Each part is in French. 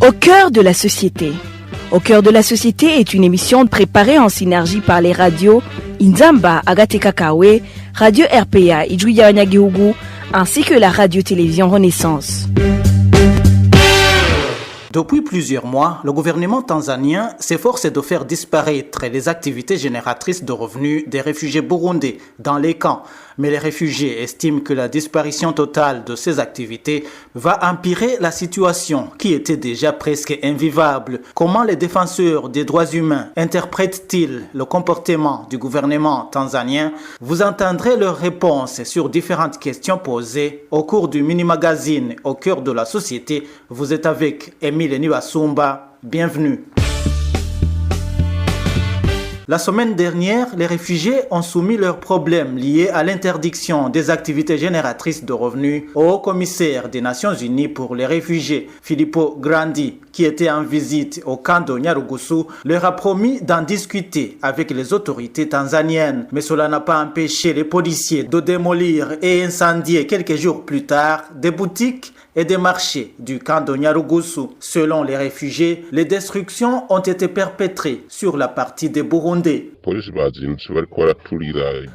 Au cœur de la société. Au cœur de la société est une émission préparée en synergie par les radios Inzamba, Agatekakawe, Radio RPA, Ijwi Yabanyagihugu, ainsi que la radio-télévision Renaissance. Depuis plusieurs mois, le gouvernement tanzanien s'efforce de faire disparaître les activités génératrices de revenus des réfugiés burundais dans les camps. Mais les réfugiés estiment que la disparition totale de ces activités va empirer la situation qui était déjà presque invivable. Comment les défenseurs des droits humains interprètent-ils le comportement du gouvernement tanzanien? Vous entendrez leurs réponses sur différentes questions posées au cours du mini-magazine Au cœur de la société. Vous êtes avec Emile Niwasumba. Bienvenue. La semaine dernière, les réfugiés ont soumis leurs problèmes liés à l'interdiction des activités génératrices de revenus au haut-commissaire des Nations Unies pour les réfugiés, Filippo Grandi, qui était en visite au camp de Nyarugusu, leur a promis d'en discuter avec les autorités tanzaniennes. Mais cela n'a pas empêché les policiers de démolir et incendier quelques jours plus tard des boutiques et des marchés du camp de Nyarugusu. Selon les réfugiés, les destructions ont été perpétrées sur la partie des Burundais.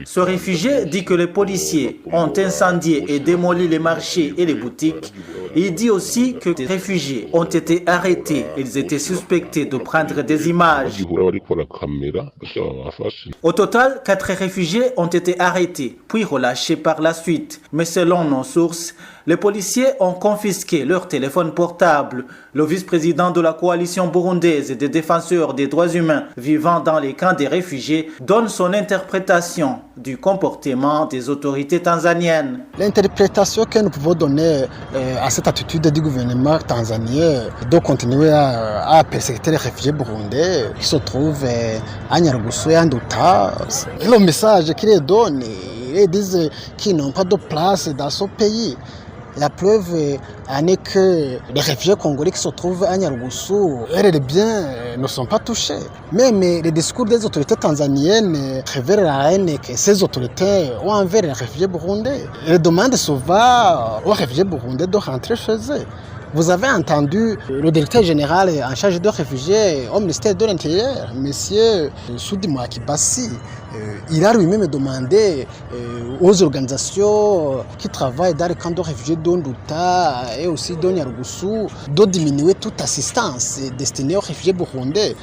Ce réfugié dit que les policiers ont incendié et démoli les marchés et les boutiques. Il dit aussi que des réfugiés ont été arrêtés. Ils étaient suspectés de prendre des images. Au total, 4 réfugiés ont été arrêtés, puis relâchés par la suite. Mais selon nos sources, les policiers ont confisqué leur téléphone portable. Le vice-président de la coalition burundaise des défenseurs des droits humains vivant dans les camps des réfugiés donne son interprétation du comportement des autorités tanzaniennes. L'interprétation que nous pouvons donner à cette attitude du gouvernement tanzanien de continuer à persécuter les réfugiés burundais qui se trouvent à Nyarugusu et à Nduta, le message qu'ils donnent, ils disent qu'ils n'ont pas de place dans ce pays. La preuve en est que les réfugiés congolais qui se trouvent à Nyarugusu, les biens ne sont pas touchés. Même les discours des autorités tanzaniennes révèlent la haine que ces autorités ont envers les réfugiés burundais. Ils demandent souvent aux réfugiés burundais de rentrer chez eux. Vous avez entendu le directeur général en charge des réfugiés au ministère de l'Intérieur, M. Soudima Kibasi. Il a lui-même demandé aux organisations qui travaillent dans les camps de réfugiés d'Onduta et aussi de Nyarugusu de diminuer toute assistance destinée aux réfugiés burundais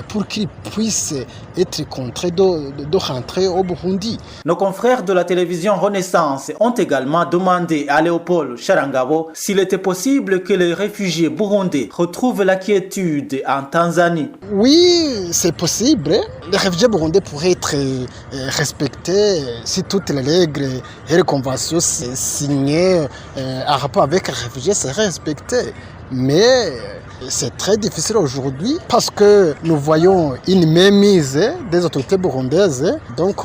pour qu'ils puissent être contraints de rentrer au Burundi. Nos confrères de la télévision Renaissance ont également demandé à Léopold Charangabo s'il était possible que les réfugiés burundais retrouvent la quiétude en Tanzanie. Oui, c'est possible. Les réfugiés burundais pourraient être respectés si toutes les règles et les conventions signées en rapport avec les réfugiés seraient respectées. Mais c'est très difficile aujourd'hui parce que nous voyons une mainmise des autorités burundaises, donc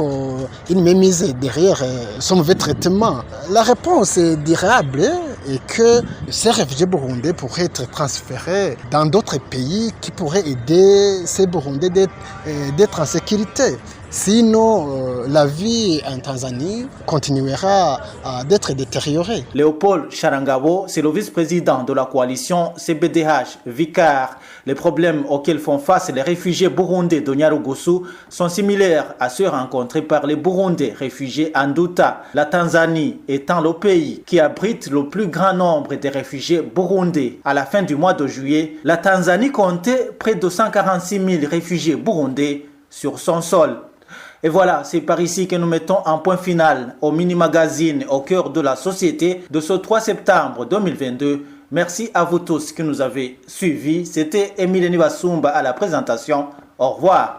une mainmise derrière ce mauvais traitement. La réponse est durable et que ces réfugiés burundais pourraient être transférés dans d'autres pays qui pourraient aider ces Burundais d'être en sécurité. Sinon, la vie en Tanzanie continuera d'être détériorée. Léopold Charangabo, c'est le vice-président de la coalition CBDH-Vicar. Les problèmes auxquels font face les réfugiés burundais de Nyarugusu sont similaires à ceux rencontrés par les Burundais réfugiés en Nduta. La Tanzanie étant le pays qui abrite le plus grand nombre de réfugiés burundais. À la fin du mois de juillet, la Tanzanie comptait près de 146 000 réfugiés burundais sur son sol. Et voilà, c'est par ici que nous mettons un point final au mini-magazine Au cœur de la société de ce 3 septembre 2022. Merci à vous tous qui nous avez suivis. C'était Emile Niwasumba à la présentation. Au revoir.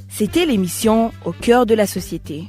C'était l'émission Au cœur de la société.